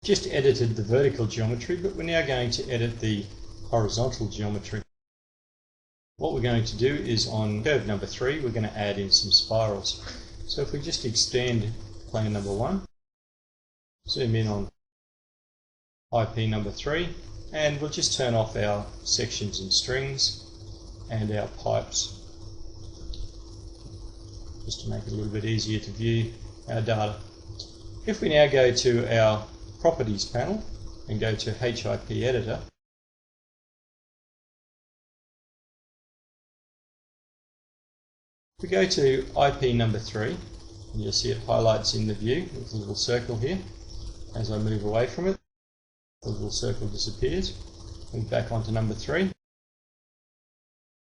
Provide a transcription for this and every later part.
Just edited the vertical geometry, but we're now going to edit the horizontal geometry. What we're going to do is on curve number 3, we're going to add in some spirals. So if we just extend plane number 1, zoom in on IP number 3, and we'll just turn off our sections and strings and our pipes, just to make it a little bit easier to view our data. If we now go to our Properties panel and go to HIP Editor, we go to IP number 3, and you'll see it highlights in the view with a little circle here. As I move away from it, the little circle disappears. Move back onto number 3.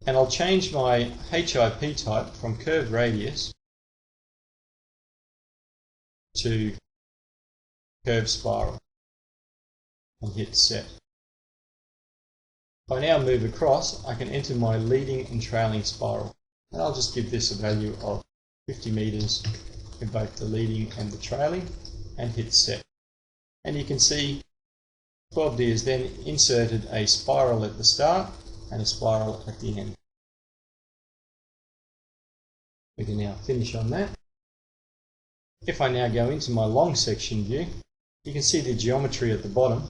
And I'll change my HIP type from curve radius to curve spiral and hit set. If I now move across, I can enter my leading and trailing spiral. And I'll just give this a value of 50 meters in both the leading and the trailing and hit set. And you can see 12D has then inserted a spiral at the start and a spiral at the end. We can now finish on that. If I now go into my long section view, you can see the geometry at the bottom.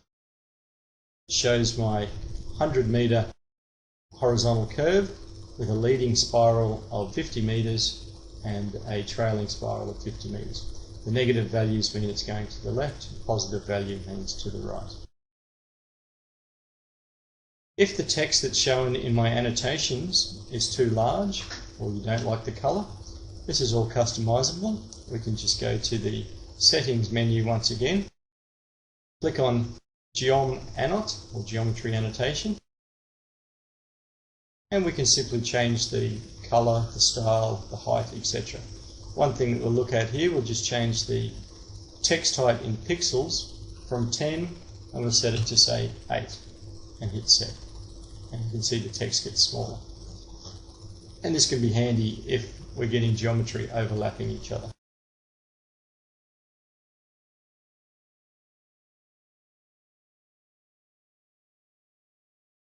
It shows my 100 meter horizontal curve with a leading spiral of 50 meters and a trailing spiral of 50 meters. The negative values mean it's going to the left, the positive value means to the right. If the text that's shown in my annotations is too large, or you don't like the colour, this is all customizable. We can just go to the settings menu once again, click on Geom Annot or Geometry Annotation, and we can simply change the colour, the style, the height, etc. One thing that we'll look at here, we'll just change the text height in pixels from 10 and we'll set it to say 8 and hit set. And you can see the text gets smaller. And this can be handy if we're getting geometry overlapping each other.